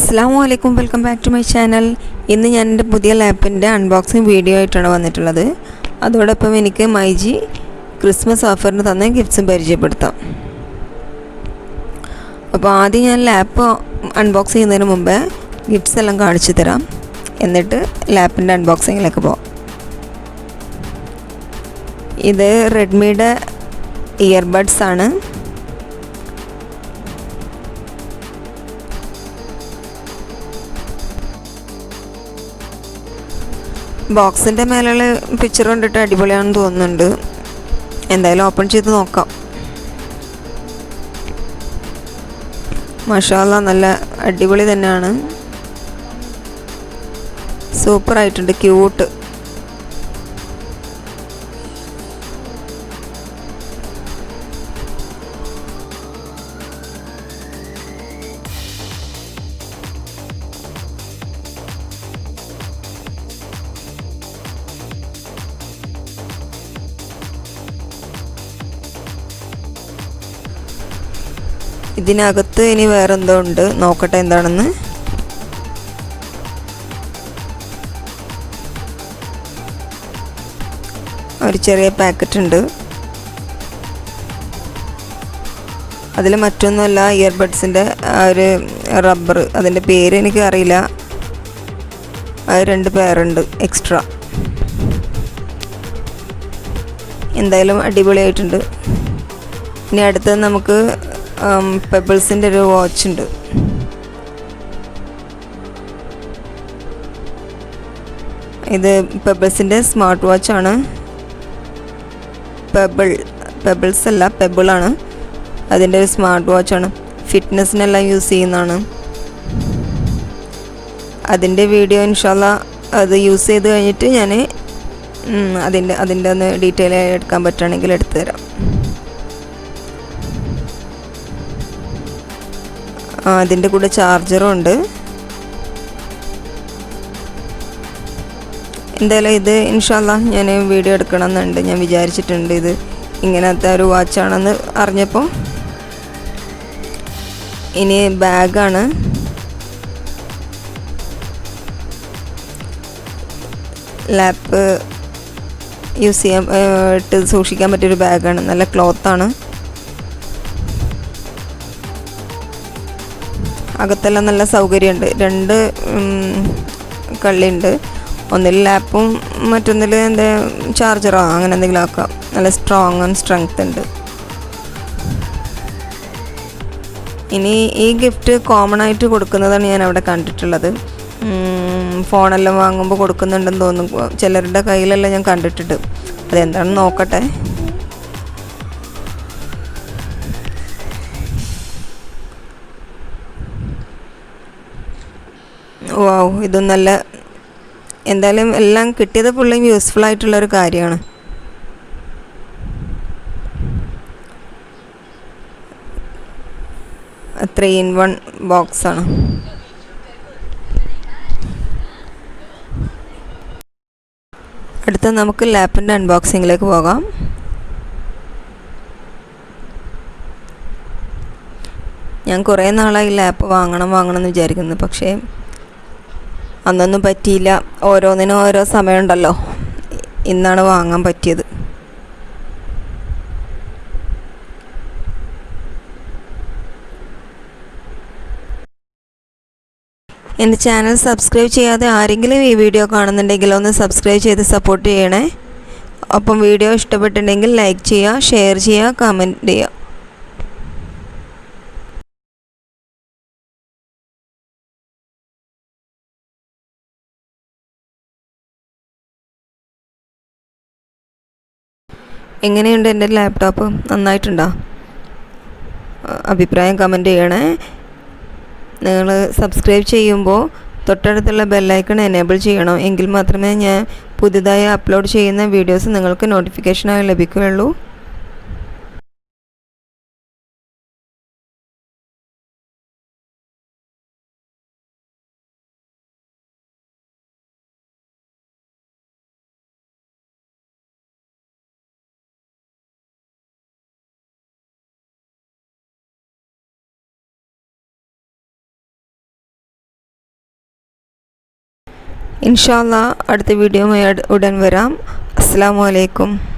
Assalamualaikum, welcome back to my channel. ഇന്ന് ഞാൻ എൻ്റെ പുതിയ ലാപ്പിൻ്റെ അൺബോക്സിങ് വീഡിയോ ആയിട്ടാണ് വന്നിട്ടുള്ളത്. അതോടൊപ്പം എനിക്ക് മൈജി ക്രിസ്മസ് ഓഫറിന് തന്ന ഗിഫ്റ്റ്സും പരിചയപ്പെടുത്താം. അപ്പോൾ ആദ്യം ഞാൻ ലാപ്പ് അൺബോക്സ് ചെയ്യുന്നതിന് മുമ്പേ ഗിഫ്റ്റ്സ് എല്ലാം കാണിച്ചു തരാം. എന്നിട്ട് ലാപ്പിൻ്റെ അൺബോക്സിങ്ങിലേക്ക് പോകാം. ഇത് റെഡ്മിയുടെ ഇയർബഡ്സ് ആണ്. ബോക്സിൻ്റെ മേലുള്ള പിക്ചർ കണ്ടിട്ട് അടിപൊളിയാണെന്ന് തോന്നുന്നുണ്ട്. എന്തായാലും ഓപ്പൺ ചെയ്ത് നോക്കാം. മാഷാ അല്ലാ, നല്ല അടിപൊളി തന്നെയാണ്. സൂപ്പറായിട്ടുണ്ട്, ക്യൂട്ട്. ഇതിനകത്ത് ഇനി വേറെന്തോ ഉണ്ട്, നോക്കട്ടെ എന്താണെന്ന്. ഒരു ചെറിയ പാക്കറ്റ് ഉണ്ട്. അതിൽ മറ്റൊന്നുമല്ല, ഇയർബഡ്സിൻ്റെ ഒരു റബ്ബർ, അതിൻ്റെ പേര് എനിക്ക് അറിയില്ല. അത് 2 പേരുണ്ട് എക്സ്ട്രാ. എന്തായാലും അടിപൊളിയായിട്ടുണ്ട്. ഇനി അടുത്തത് നമുക്ക് പെബിൾസിൻ്റെ ഒരു വാച്ച് ഉണ്ട്. ഇത് പെബിൾസിൻ്റെ സ്മാർട്ട് വാച്ചാണ്. പെബിൾസ് അല്ല, പെബിളാണ്. അതിൻ്റെ ഒരു സ്മാർട്ട് വാച്ചാണ്. ഫിറ്റ്നസ്സിനെല്ലാം യൂസ് ചെയ്യുന്നതാണ്. അതിൻ്റെ വീഡിയോ ഇൻഷാല്ലാ അത് യൂസ് ചെയ്ത് കഴിഞ്ഞിട്ട് ഞാൻ അതിൻ്റെ ഒന്ന് ഡീറ്റെയിൽ ആയി എടുക്കാൻ പറ്റുകയാണെങ്കിൽ എടുത്തു തരാം. അതിൻ്റെ കൂടെ ചാർജറും ഉണ്ട്. എന്തായാലും ഇത് ഇൻഷാല്ലാ ഞാൻ വീഡിയോ എടുക്കണമെന്നുണ്ട്, ഞാൻ വിചാരിച്ചിട്ടുണ്ട്. ഇത് ഇങ്ങനത്തെ ഒരു വാച്ചാണെന്ന് അറിഞ്ഞപ്പോൾ. ഇനി ബാഗാണ്. ലാപ്പ് യൂസ് ചെയ്യാൻ ഇട്ട് സൂക്ഷിക്കാൻ പറ്റിയൊരു ബാഗാണ്. നല്ല ക്ലോത്താണ്. അകത്തെല്ലാം നല്ല സൗകര്യമുണ്ട്. 2 കള്ളിയുണ്ട്. ഒന്നിൽ ലാപ്പും മറ്റൊന്നിൽ എന്താ ചാർജറോ അങ്ങനെ എന്തെങ്കിലും ആക്കാം. നല്ല സ്ട്രോങ് ആൻഡ് സ്ട്രെങ്ത് ഉണ്ട്. ഇനി ഈ ഗിഫ്റ്റ് കോമൺ ആയിട്ട് കൊടുക്കുന്നതാണ് ഞാൻ അവിടെ കണ്ടിട്ടുള്ളത്. ഫോണെല്ലാം വാങ്ങുമ്പോൾ കൊടുക്കുന്നുണ്ടെന്ന് തോന്നുന്നു. ചിലരുടെ കയ്യിലെല്ലാം ഞാൻ കണ്ടിട്ടുണ്ട്. അതെന്താണെന്ന് നോക്കട്ടെ. വാവ്, ഇത് നല്ല, എന്തായാലും എല്ലാം കിട്ടിയത് ഫുള്ളും യൂസ്ഫുൾ ആയിട്ടുള്ളൊരു കാര്യമാണ്. A 3-in-1 ബോക്സാണ്. അടുത്ത നമുക്ക് ലാപ്പിൻ്റെ അൺബോക്സിങ്ങിലേക്ക് പോകാം. ഞാൻ കുറേ നാളായി ലാപ്പ് വാങ്ങണം എന്ന് വിചാരിക്കുന്നു. പക്ഷേ അന്നൊന്നും പറ്റിയില്ല. ഓരോന്നിനും ഓരോ സമയമുണ്ടല്ലോ. ഇന്നാണ് വാങ്ങാൻ പറ്റിയത്. എൻ്റെ ചാനൽ സബ്സ്ക്രൈബ് ചെയ്യാതെ ആരെങ്കിലും ഈ വീഡിയോ കാണുന്നുണ്ടെങ്കിൽ ഒന്ന് സബ്സ്ക്രൈബ് ചെയ്ത് സപ്പോർട്ട് ചെയ്യണേ. ഒപ്പം വീഡിയോ ഇഷ്ടപ്പെട്ടിട്ടുണ്ടെങ്കിൽ ലൈക്ക് ചെയ്യുക, ഷെയർ ചെയ്യുക, കമൻറ്റ് ചെയ്യുക. എങ്ങനെയുണ്ട് എൻ്റെ ലാപ്ടോപ്പ്? നന്നായിട്ടുണ്ടോ? അഭിപ്രായം കമൻറ്റ് ചെയ്യണേ. നിങ്ങൾ സബ്സ്ക്രൈബ് ചെയ്യുമ്പോൾ തൊട്ടടുത്തുള്ള ബെല്ലൈക്കൺ എനേബിൾ ചെയ്യണം. എങ്കിൽ മാത്രമേ ഞാൻ പുതുതായി അപ്ലോഡ് ചെയ്യുന്ന വീഡിയോസ് നിങ്ങൾക്ക് നോട്ടിഫിക്കേഷനായി ലഭിക്കുകയുള്ളൂ. ഇൻഷാ അല്ലാഹ് അടുത്ത വീഡിയോയുമായി ഉടൻ വരാം. അസ്സലാമു അലൈക്കും.